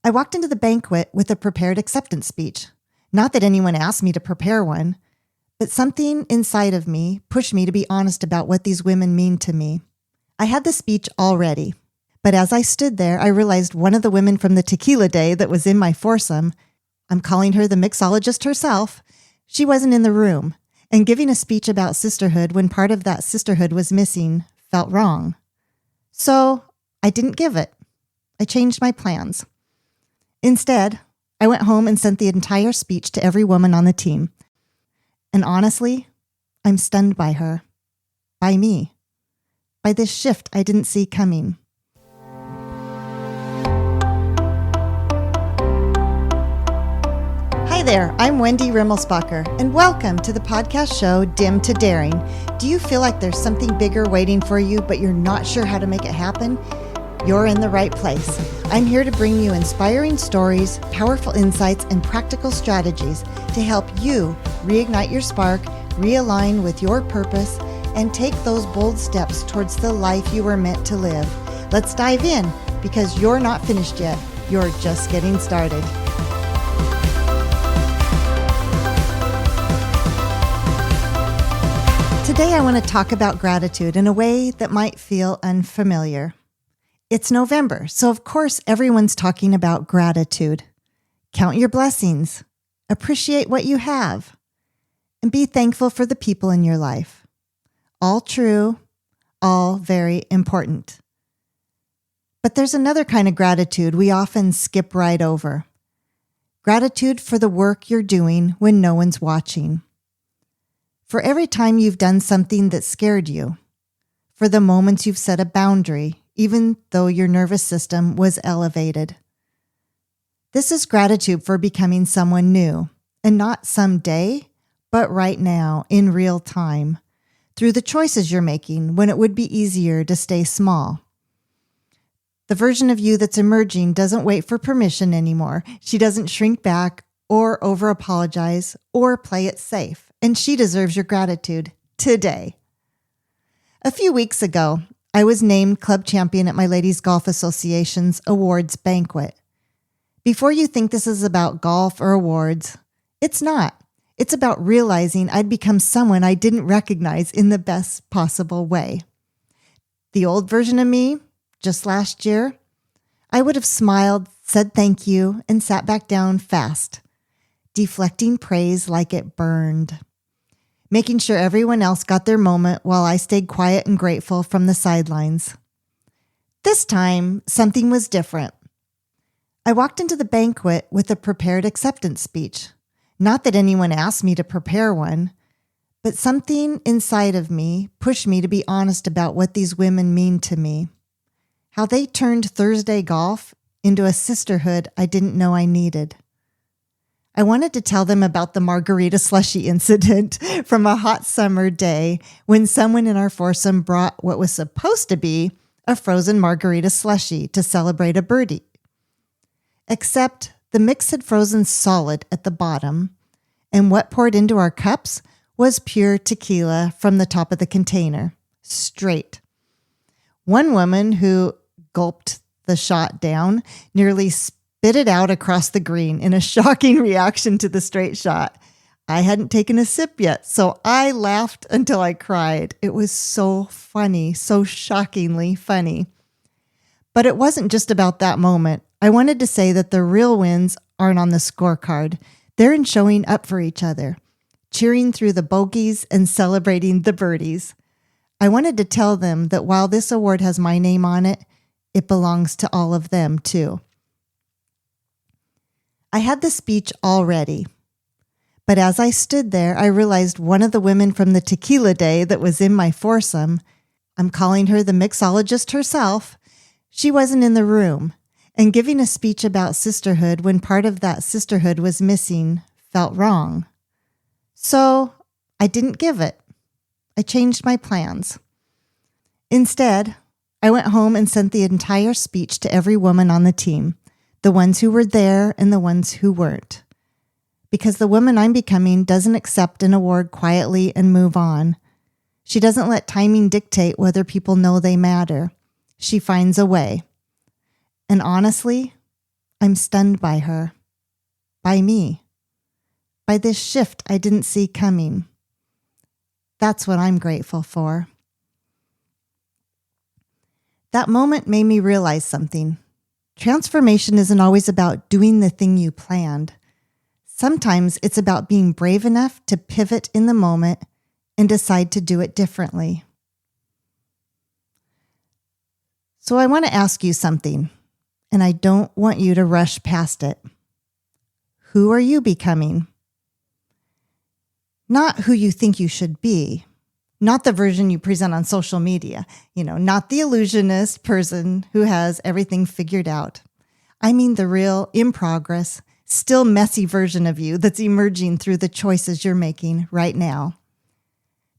I walked into the banquet with a prepared acceptance speech. Not that anyone asked me to prepare one, but something inside of me pushed me to be honest about what these women mean to me. I had the speech all ready, but as I stood there, I realized one of the women from the tequila day that was in my foursome, I'm calling her the mixologist herself, she wasn't in the room, and giving a speech about sisterhood when part of that sisterhood was missing felt wrong. So I didn't give it. I changed my plans. Instead, I went home and sent the entire speech to every woman on the team. And honestly, I'm stunned by her, by me, by this shift I didn't see coming. Hi there, I'm Wendy Rimmelsbacher, and welcome to the podcast show Dim to Daring. Do you feel like there's something bigger waiting for you, but you're not sure how to make it happen? You're in the right place. I'm here to bring you inspiring stories, powerful insights, and practical strategies to help you reignite your spark, realign with your purpose, and take those bold steps towards the life you were meant to live. Let's dive in, because you're not finished yet. You're just getting started. Today I want to talk about gratitude in a way that might feel unfamiliar. It's November, so of course everyone's talking about gratitude. Count your blessings, appreciate what you have, and be thankful for the people in your life. All true, all very important. But there's another kind of gratitude we often skip right over. Gratitude for the work you're doing when no one's watching. For every time you've done something that scared you. For the moments you've set a boundary, even though your nervous system was elevated. This is gratitude for becoming someone new, and not someday, but right now, in real time, through the choices you're making when it would be easier to stay small. The version of you that's emerging doesn't wait for permission anymore. She doesn't shrink back or over-apologize or play it safe, and she deserves your gratitude today. A few weeks ago, I was named club champion at my Ladies Golf Association's awards banquet. Before you think this is about golf or awards, it's not. It's about realizing I'd become someone I didn't recognize in the best possible way. The old version of me, just last year, I would have smiled, said thank you, and sat back down fast, deflecting praise like it burned. Making sure everyone else got their moment while I stayed quiet and grateful from the sidelines. This time, something was different. I walked into the banquet with a prepared acceptance speech. Not that anyone asked me to prepare one, but something inside of me pushed me to be honest about what these women mean to me. How they turned Thursday golf into a sisterhood I didn't know I needed. I wanted to tell them about the margarita slushy incident from a hot summer day when someone in our foursome brought what was supposed to be a frozen margarita slushy to celebrate a birdie. Except the mix had frozen solid at the bottom, and what poured into our cups was pure tequila from the top of the container, straight. One woman who gulped the shot down nearly spit it out across the green in a shocking reaction to the straight shot. I hadn't taken a sip yet, so I laughed until I cried. It was so funny, so shockingly funny. But it wasn't just about that moment. I wanted to say that the real wins aren't on the scorecard. They're in showing up for each other, cheering through the bogeys and celebrating the birdies. I wanted to tell them that while this award has my name on it, it belongs to all of them too. I had the speech all ready, but as I stood there, I realized one of the women from the tequila day that was in my foursome, I'm calling her the mixologist herself, she wasn't in the room, and giving a speech about sisterhood when part of that sisterhood was missing felt wrong. So I didn't give it. I changed my plans. Instead, I went home and sent the entire speech to every woman on the team. The ones who were there and the ones who weren't. Because the woman I'm becoming doesn't accept an award quietly and move on. She doesn't let timing dictate whether people know they matter. She finds a way. And honestly, I'm stunned by her, by me, by this shift I didn't see coming. That's what I'm grateful for. That moment made me realize something. Transformation isn't always about doing the thing you planned. Sometimes it's about being brave enough to pivot in the moment and decide to do it differently. So I want to ask you something, and I don't want you to rush past it. Who are you becoming? Not who you think you should be, not the version you present on social media, not the illusionist person who has everything figured out. I mean the real, in progress, still messy version of you that's emerging through the choices you're making right now.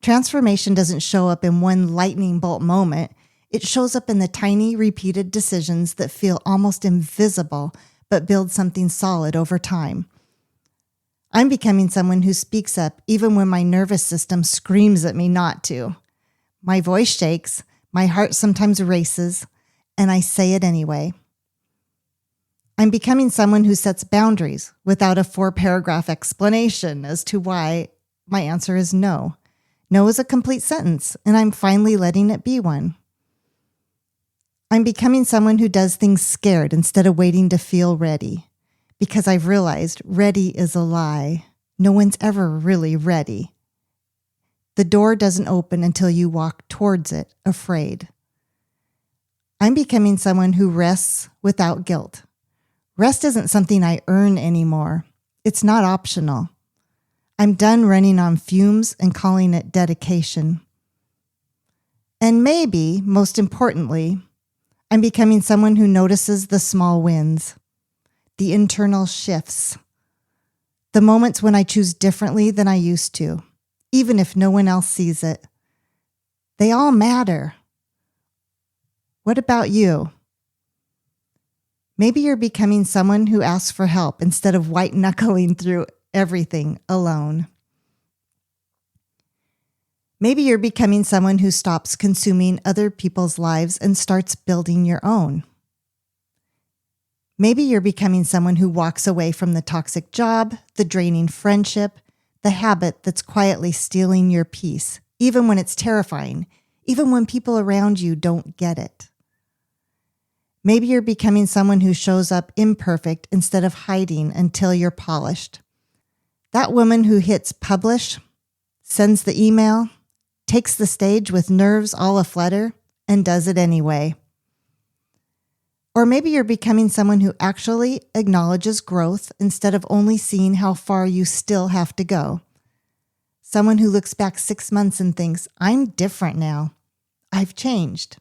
Transformation doesn't show up in one lightning bolt moment. It shows up in the tiny, repeated decisions that feel almost invisible, but build something solid over time. I'm becoming someone who speaks up even when my nervous system screams at me not to. My voice shakes, my heart sometimes races, and I say it anyway. I'm becoming someone who sets boundaries without a 4-paragraph explanation as to why my answer is no. No is a complete sentence, and I'm finally letting it be one. I'm becoming someone who does things scared instead of waiting to feel ready, because I've realized ready is a lie. No one's ever really ready. The door doesn't open until you walk towards it, afraid. I'm becoming someone who rests without guilt. Rest isn't something I earn anymore. It's not optional. I'm done running on fumes and calling it dedication. And maybe, most importantly, I'm becoming someone who notices the small wins, the internal shifts, the moments when I choose differently than I used to, even if no one else sees it. They all matter. What about you? Maybe you're becoming someone who asks for help instead of white-knuckling through everything alone. Maybe you're becoming someone who stops consuming other people's lives and starts building your own. Maybe you're becoming someone who walks away from the toxic job, the draining friendship, the habit that's quietly stealing your peace, even when it's terrifying, even when people around you don't get it. Maybe you're becoming someone who shows up imperfect instead of hiding until you're polished. That woman who hits publish, sends the email, takes the stage with nerves all aflutter, and does it anyway. Or maybe you're becoming someone who actually acknowledges growth instead of only seeing how far you still have to go. Someone who looks back 6 months and thinks, I'm different now. I've changed.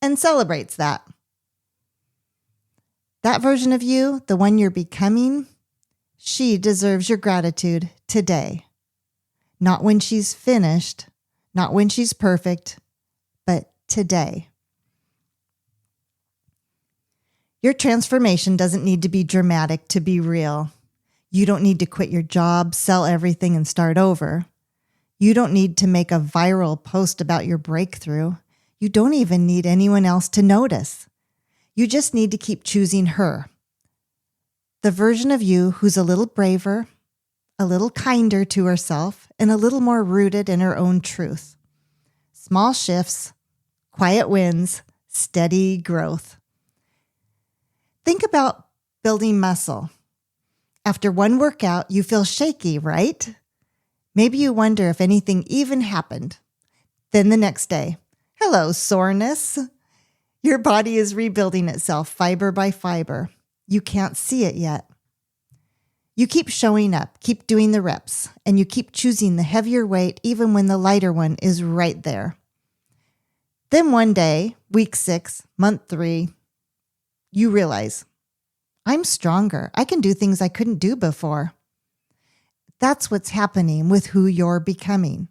And celebrates that. That version of you, the one you're becoming, she deserves your gratitude today. Not when she's finished, not when she's perfect, but today. Your transformation doesn't need to be dramatic to be real. You don't need to quit your job, sell everything, and start over. You don't need to make a viral post about your breakthrough. You don't even need anyone else to notice. You just need to keep choosing her. The version of you who's a little braver, a little kinder to herself, and a little more rooted in her own truth. Small shifts, quiet wins, steady growth. Think about building muscle. After one workout, you feel shaky, right? Maybe you wonder if anything even happened. Then the next day, hello, soreness. Your body is rebuilding itself fiber by fiber. You can't see it yet. You keep showing up, keep doing the reps, and you keep choosing the heavier weight even when the lighter one is right there. Then one day, week 6, month 3, you realize, I'm stronger. I can do things I couldn't do before. That's what's happening with who you're becoming.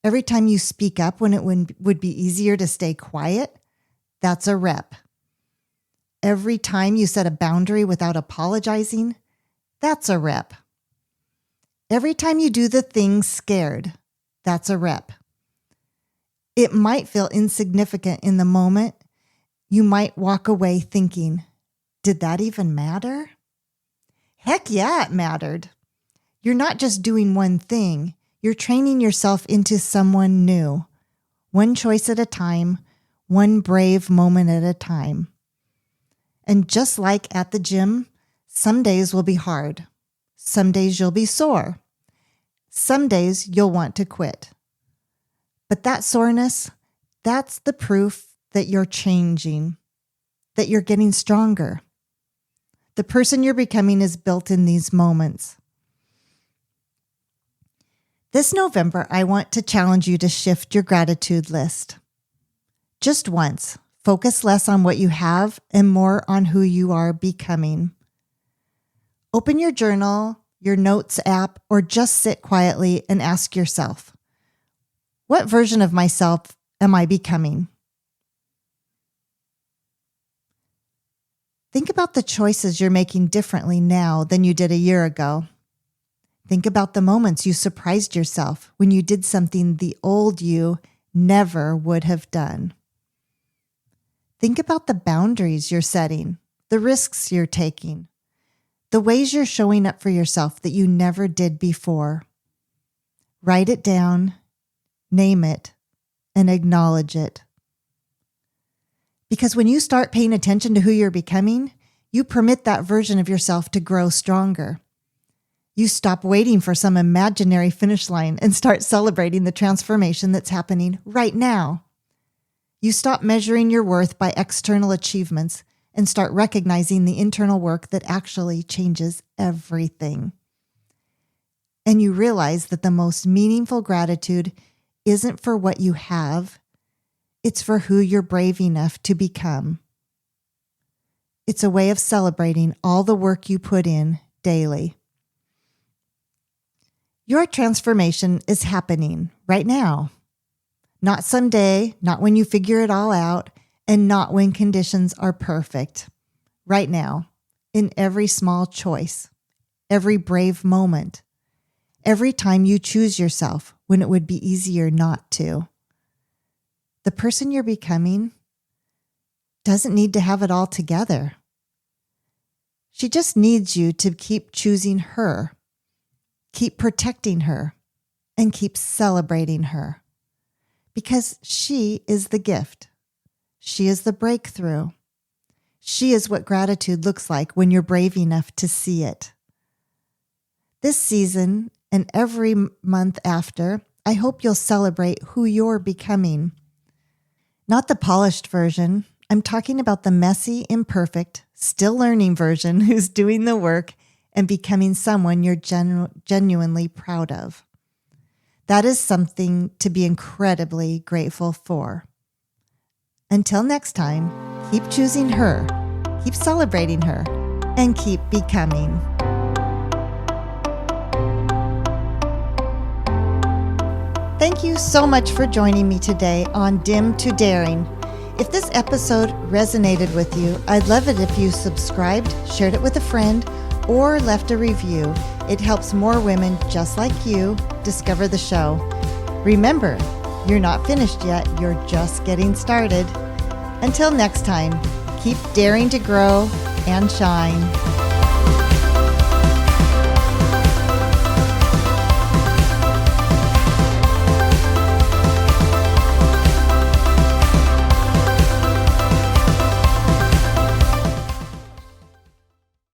Every time you speak up when it would be easier to stay quiet, that's a rep. Every time you set a boundary without apologizing, that's a rep. Every time you do the thing scared, that's a rep. It might feel insignificant in the moment. You might walk away thinking, Did that even matter? Heck yeah, it mattered. You're not just doing one thing. You're training yourself into someone new. One choice at a time, one brave moment at a time. And just like at the gym, some days will be hard. Some days you'll be sore. Some days you'll want to quit. But that soreness, that's the proof that you're changing, that you're getting stronger. The person you're becoming is built in these moments. This November, I want to challenge you to shift your gratitude list. Just once, focus less on what you have and more on who you are becoming. Open your journal, your notes app, or just sit quietly and ask yourself, what version of myself am I becoming? Think about the choices you're making differently now than you did a year ago. Think about the moments you surprised yourself when you did something the old you never would have done. Think about the boundaries you're setting, the risks you're taking, the ways you're showing up for yourself that you never did before. Write it down, name it, and acknowledge it. Because when you start paying attention to who you're becoming, you permit that version of yourself to grow stronger. You stop waiting for some imaginary finish line and start celebrating the transformation that's happening right now. You stop measuring your worth by external achievements and start recognizing the internal work that actually changes everything. And you realize that the most meaningful gratitude isn't for what you have, it's for who you're brave enough to become. It's a way of celebrating all the work you put in daily. Your transformation is happening right now. Not someday, not when you figure it all out, and not when conditions are perfect. Right now, in every small choice, every brave moment, every time you choose yourself when it would be easier not to. The person you're becoming doesn't need to have it all together. She just needs you to keep choosing her, keep protecting her, and keep celebrating her. Because she is the gift. She is the breakthrough. She is what gratitude looks like when you're brave enough to see it. This season and every month after, I hope you'll celebrate who you're becoming. Not the polished version. I'm talking about the messy, imperfect, still learning version who's doing the work and becoming someone you're genuinely proud of. That is something to be incredibly grateful for. Until next time, keep choosing her, keep celebrating her, and keep becoming. Thank you so much for joining me today on Dim to Daring. If this episode resonated with you, I'd love it if you subscribed, shared it with a friend, or left a review. It helps more women just like you discover the show. Remember, you're not finished yet, you're just getting started. Until next time, keep daring to grow and shine.